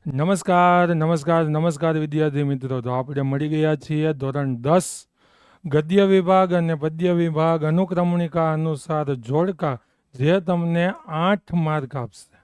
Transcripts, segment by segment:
નમસ્કાર નમસ્કાર નમસ્કાર વિદ્યાર્થી મિત્રો. તો આપણે મળી ગયા છીએ ધોરણ 10 ગદ્ય વિભાગ અને પદ્ય વિભાગ અનુક્રમણિકા અનુસાર જોડકા, જે તમને 8 માર્ક આપશે.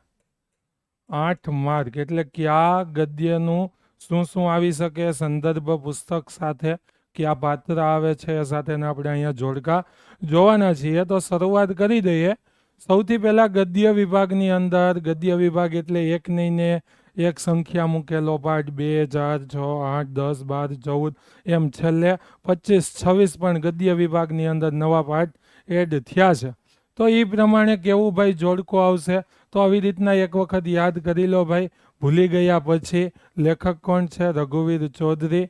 8 માર્ક એટલે કયા ગદ્યનું શું શું આવી શકે, સંદર્ભ પુસ્તક સાથે કયા પાત્ર આવે છે એ સાથેના આપણે અહીંયા જોડકા જોવાના છીએ. તો શરૂઆત કરી દઈએ. સૌથી પહેલા ગદ્ય વિભાગની અંદર, ગદ્ય વિભાગ એટલે એક નહીં ને એક સંખ્યા મૂકેલો પાઠ, 2, 4, 6, 8, 10, 12, 14 એમ છેલ્લે 25, 26 પણ ગદ્ય વિભાગની અંદર નવા પાઠ એડ થયા છે. તો એ પ્રમાણે કેવું ભાઈ જોડકો આવશે? તો આવી રીતના એક વખત યાદ કરી લો ભાઈ. ભૂલી ગયા પછી લેખક કોણ છે? રઘુવીર ચૌધરી.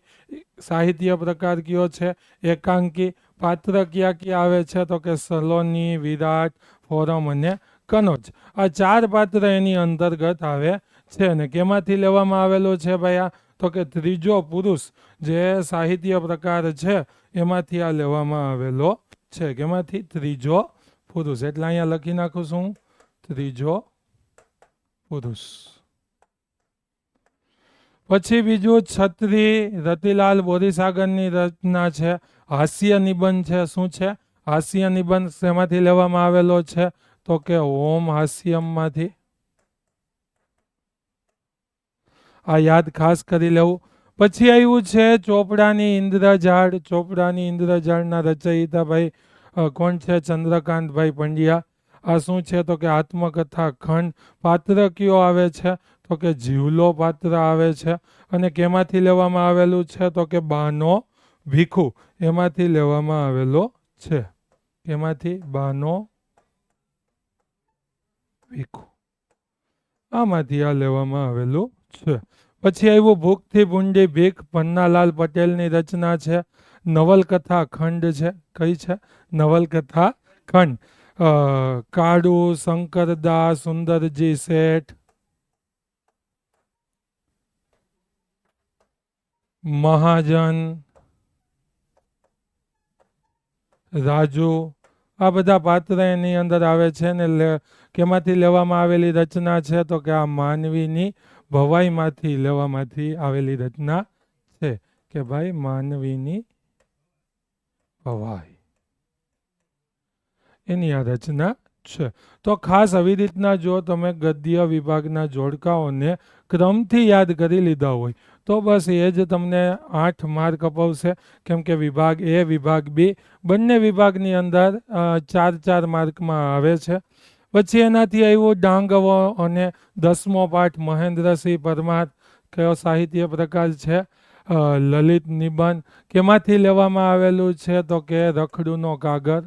સાહિત્ય પ્રકાર કયો છે? એકાંકી. પાત્ર ક્યાં ક્યાં આવે છે? તો કે સલોની, વિરાટ, ફોરમ અને કનોજ. આ 4 પાત્ર એની અંતર્ગત આવે છે. અને કેમાંથી લેવામાં આવેલો છે ભાઈ આ? તો કે ત્રીજો પુરુષ જે સાહિત્ય પ્રકાર છે એમાંથી આ લેવામાં આવેલો છે. કેમાંથી? ત્રીજો પુરુષ. એટલે અહીંયા લખી નાખું છું, ત્રીજો પુરુષ. પછી બીજું છત્રી, રતિલાલ બોરીસાગરની રચના છે. હાસ્ય નિબંધ છે. શું છે? હાસ્ય નિબંધ. શેમાંથી લેવામાં આવેલો છે? તો કે ઓમ હાસ્યમમાંથી. આ યાદ ખાસ કરી લેવું. પછી આવ્યું છે ચોપડાની ઇન્દ્રજાળ. ચોપડાની ઇન્દ્રજાળના રચયિતા ભાઈ કોણ છે? ચંદ્રકાંતભાઈ પંડ્યા. આ શું છે? તો કે આત્મકથા ખંડ. પાત્ર કયો આવે છે? તો કે જીવલો પાત્ર આવે છે. અને કેમાંથી લેવામાં આવેલું છે? તો કે બાનો ભીખુ એમાંથી લેવામાં આવેલો છે. એમાંથી બાનો ભીખુ, આમાંથી આ લેવામાં આવેલું છે. પછી આવ્યું ભૂખથી ભૂંડી ભીખ. પન્નાલાલ પટેલની રચના છે. નવલકથા ખંડ છે. કઈ છે? નવલકથા ખંડ. કાળુ, શંકરદાસ, સુંદરજી શેઠ, મહાજન, રાજુ, આ બધા પાત્ર એની અંદર આવે છે. ને કેમાંથી લેવામાં આવેલી રચના છે? તો કે આ માનવીની ભવાઈમાંથી લેવામાંથી આવેલી રચના છે. કે ભાઈ માનવીની ભવાઈ એની આ રચના છે. તો ખાસ આવી રીતના જો તમે ગદ્ય વિભાગના જોડકાઓને ક્રમથી યાદ કરી લીધા હોય તો બસ એ જ તમને 8 માર્ક અપાવશે. કેમ કે વિભાગ એ, વિભાગ બી બંને વિભાગની અંદર 4-4 માર્કમાં આવે છે. પછી એનાથી આવ્યું ડાંગવો અને 10મો પાઠ મહેન્દ્રસિંહ પરમાર. કયો સાહિત્ય પ્રકાર છે? લલિત નિબંધ. કેમાંથી લેવામાં આવેલું છે? તો કે રખડુનો કાગળ.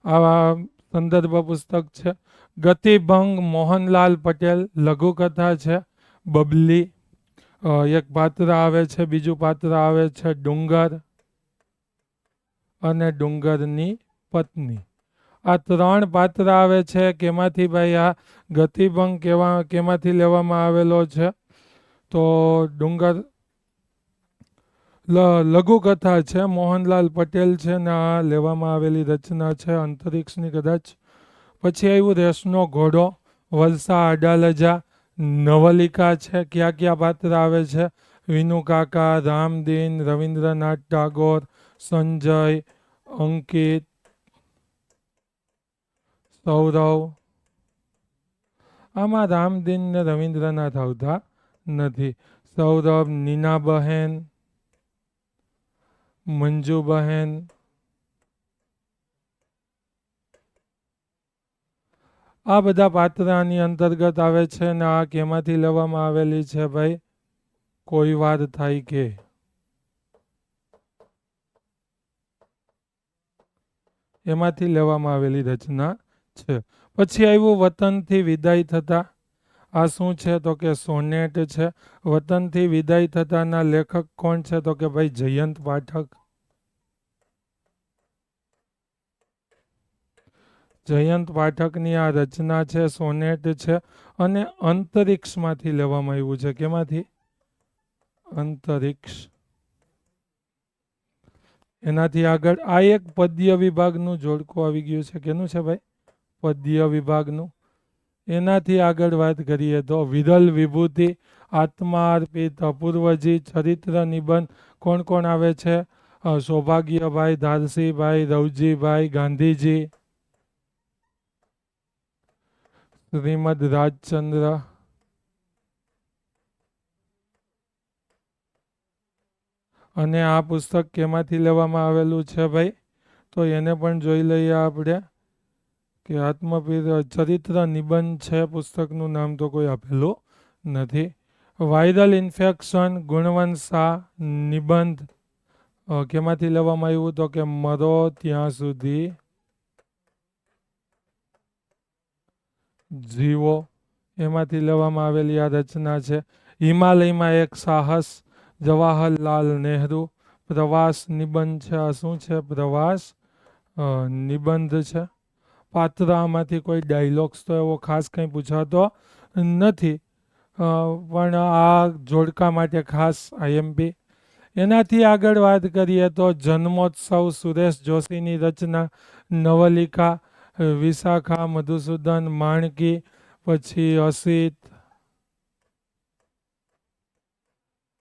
આવા સંદર્ભ પુસ્તક છે. ગતિભંગ મોહનલાલ પટેલ. લઘુકથા છે. બબલી એક પાત્ર આવે છે. બીજું પાત્ર આવે છે ડુંગર અને ડુંગરની પત્ની. આ 3 પાત્ર આવે છે. કેમાંથી ભાઈ આ ગતિભંગ કેમાંથી લેવામાં આવેલો છે? તો ડુંગર લઘુકથા છે. મોહનલાલ પટેલ છે ને આ લેવામાં આવેલી રચના છે અંતરિક્ષની કદાચ. પછી આવ્યું રેસનો ઘોડો. વલસા અડાલજા. નવલિકા છે. ક્યાં ક્યાં પાત્ર આવે છે? વિનુ કાકા, રામદીન, રવિન્દ્રનાથ ટાગોર, સંજય, અંકિત, સૌરવ. આમાં રામદીન ને રવિન્દ્રનાથ આવતા નથી. સૌરભ, નીનાબહેન, મંજુબહેન. આ બધા પાત્ર આની અંતર્ગત આવે છે. ને આ કેમાંથી લેવામાં આવેલી છે ભાઈ? કોઈ વાર થાય કે. એમાંથી લેવામાં આવેલી રચના છે. પછી આવ્યું વતનથી વિદાય થતા. આ શું છે? તો કે સોનેટ છે. વતનથી વિદાય થતાના લેખક કોણ છે? તો કે ભાઈ જયંત પાઠક. જયંત પાઠકની આ રચના છે, સોનેટ છે. અને અંતરિક્ષમાંથી લેવામાં આવ્યું છે. કેમાંથી? અંતરિક્ષ. એનાથી આગળ આ એક પદ્ય વિભાગનું જોડકું આવી ગયું છે. કેનું છે ભાઈ? પદ્ય વિભાગનું. એનાથી આગળ વાત કરીએ તો વિરલ વિભૂતિ, આત્મા અર્પિત, અપૂર્વજી, ચરિત્ર નિબંધ કોણ કોણ આવે છે? સૌભાગ્યભાઈ, ધારસીભાઈ, રવજીભાઈ, ગાંધીજી, શ્રીમદ રાજચંદ્ર, અને આ પુસ્તક કેમાંથી લેવામાં આવેલું છે ભાઈ? તો એને પણ જોઈ લઈએ આપણે કે આત્મપીર ચરિત્ર નિબંધ છે. પુસ્તકનું નામ તો કોઈ આપેલું નથી. વાયરલ ઇન્ફેક્શન, ગુણવંત શાહ, નિબંધ કેમાંથી લેવામાં આવ્યું? તો કે મરો ત્યાં સુધી જીવો, એમાંથી લેવામાં આવેલી આ રચના છે. હિમાલયમાં એક સાહસ, જવાહરલાલ નહેરુ, પ્રવાસ નિબંધ છે. આ શું છે? પ્રવાસ નિબંધ છે. પાત્ર આમાંથી કોઈ ડાયલોગ્સ તો એવો ખાસ કંઈ પૂછાતો નથી, પણ આ જોડકા માટે ખાસ IMP. એનાથી આગળ વાત કરીએ તો જન્મોત્સવ, સુરેશ જોશીની રચના, નવલિકા, વિશાખા, મધુસૂદન, માણકી, પછી અસિત,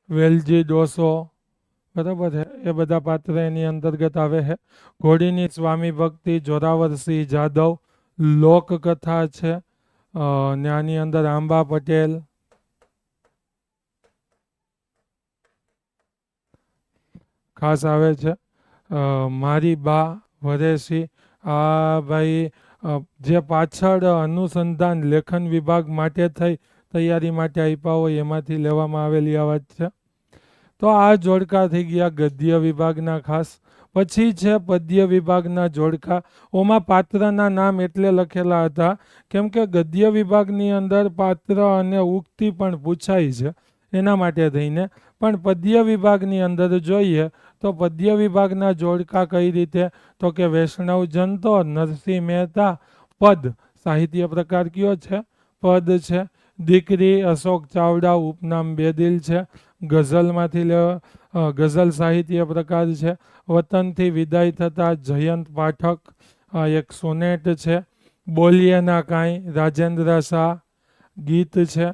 વેલજી ડોસો, બરાબર છે. એ બધા પાત્ર એની અંતર્ગત આવે છે. ઘોડીની સ્વામી ભક્તિ, જોરાવરસિંહ જાદવ, લોકકથા છે. ને આની અંદર આંબા પટેલ, ખાસ આવે છે. મારી બા વરેસી, આ ભાઈ જે પાછળ અનુસંધાન લેખન વિભાગ માટે થઈ તૈયારી માટે આપ્યા હોય એમાંથી લેવામાં આવેલી આ વાત છે. તો આ જોડકા થઈ ગયા ગદ્ય વિભાગના ખાસ. પછી છે પદ્ય વિભાગના જોડકા. ઓમાં પાત્રના નામ એટલે લખેલા હતા કેમ કે ગદ્ય વિભાગની અંદર પાત્ર અને ઉક્તિ પણ પૂછાય છે એના માટે થઈને. પણ પદ્ય વિભાગની અંદર જોઈએ તો પદ્ય વિભાગના જોડકા કઈ રીતે? તો કે વૈષ્ણવ જનતો, નરસિંહ મહેતા, પદ સાહિત્ય પ્રકાર કયો છે? પદ છે. દીકરી, અશોક ચાવડા, ઉપનામ બેદિલ છે. ગઝલમાંથી ગઝલ સાહિત્ય પ્રકાર છે. વતનથી વિદાય થતા, જયંત પાઠક, એક સોનેટ છે. બોલીએ ના કાંઈ, રાજેન્દ્ર શાહ, ગીત છે.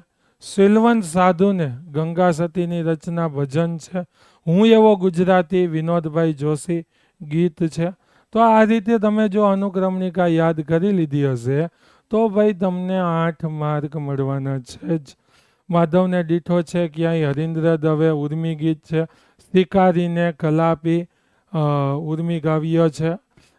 શીલવંત સાધુને ગંગા સતીની રચના, ભજન છે. હું એવો ગુજરાતી, વિનોદભાઈ જોશી, ગીત છે. તો આ રીતે તમે જો અનુક્રમણિકા યાદ કરી લીધી હશે તો ભાઈ તમને 8 માર્ક મળવાના છે જ. માધવને દીઠો છે ક્યાંય, હરીન્દ્ર દવે, ઉર્મી ગીત છે. શિકારીને કલાપી, ઉર્મી કાવ્ય છે.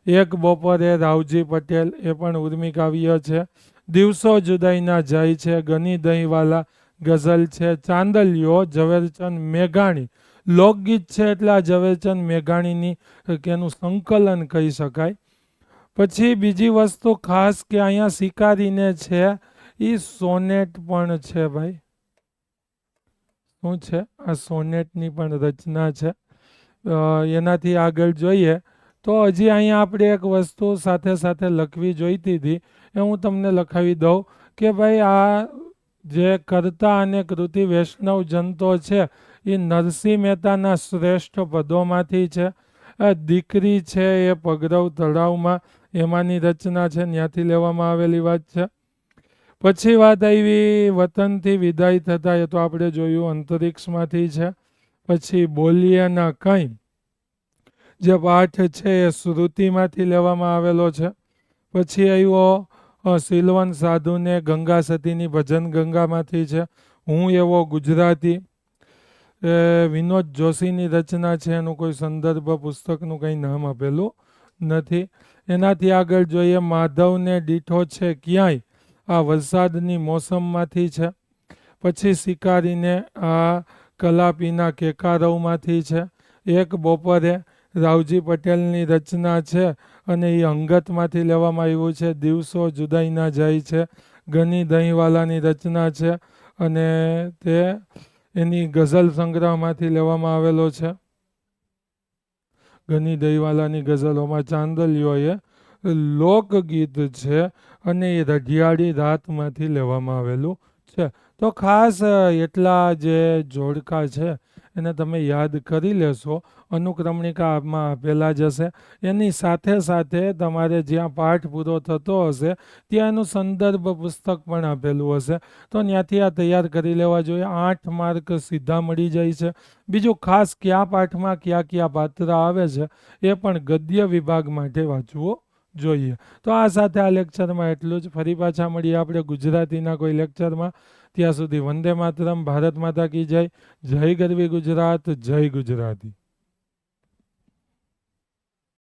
એક બપોરે, રાવજી પટેલ, એ પણ ઉર્મી કાવ્ય છે. દિવસો જુદાઈના જાય છે, ગની દહીંવાલા, ગઝલ છે. ચાંદલિયો, ઝવેરચંદ મેઘાણી, લોકગીત છે એટલે આ ઝવેરચંદ મેઘાણીની કેનું સંકલન કહી શકાય. પછી બીજી વસ્તુ ખાસ કે અહીંયા શિકારીને છે એ સોનેટ પણ છે ભાઈ. શું છે? આ સોનેટની પણ રચના છે. એનાથી આગળ જોઈએ તો હજી અહીંયા આપણે એક વસ્તુ સાથે સાથે લખવી જોઈતી હતી એ હું તમને લખાવી દઉં કે ભાઈ આ જે કર્તા અને કૃતિ વૈષ્ણવ જનતો છે એ નરસિંહ મહેતાના શ્રેષ્ઠ પદોમાંથી છે. દીકરી છે એ પગરવ તળાવમાં એમાંની રચના છે, ત્યાંથી લેવામાં આવેલી વાત છે. પછી વાત આવી વતનથી વિદાય થતા, એ તો આપણે જોયું અંતરિક્ષમાંથી છે. પછી બોલીએ ના કંઈ, જે પાઠ છે એ શ્રુતિમાંથી લેવામાં આવેલો છે. પછી આવ્યો શીલવંત સાધુને ગંગા સતીની ભજન ગંગામાંથી છે. હું એવો ગુજરાતી, વિનોદ જોશીની રચના છે, એનું કોઈ સંદર્ભ પુસ્તકનું કંઈ નામ આપેલું નથી. એનાથી આગળ જોઈએ માધવને દીઠો છે ક્યાંય, આ વરસાદની મોસમમાંથી છે. પછી શિકારીને આ કલાપીના કેકારવમાંથી છે. એક બપોરે, રાવજી પટેલની રચના છે અને એ અંગતમાંથી લેવામાં આવ્યું છે. દિવસો જુદાઈના જાય છે, ગની દહીંવાલાની રચના છે અને તે એની ગઝલ સંગ્રહમાંથી લેવામાં આવેલો છે. ગની દહીંવાલાની ગઝલોમાં ચાંદલિયો એ લોકગીત છે અને એ રઢિયાળી રાતમાંથી લેવામાં આવેલું છે. તો ખાસ એટલા જે જોડકા છે એને તમે યાદ કરી લેશો. અનુક્રમણિકા આમાં આપેલા જ હશે. એની સાથે સાથે તમારે જ્યાં પાઠ પૂરો થતો હશે ત્યાં એનું સંદર્ભ પુસ્તક પણ આપેલું હશે, તો ત્યાંથી આ તૈયાર કરી લેવા જોઈએ. 8 માર્ક સીધા મળી જાય છે. બીજું ખાસ કયા પાઠમાં કયા કયા પાત્ર આવે છે એ પણ ગદ્ય વિભાગ માટે વાંચવું જોઈએ. તો આ સાથે આ લેક્ચરમાં એટલું જ. ફરી પાછા મળીએ આપણે ગુજરાતીના કોઈ લેક્ચરમાં. ત્યાં સુધી વંદે માતરમ. ભારત માતા કી જય. જય ગરવી ગુજરાત. જય ગુજરાતી.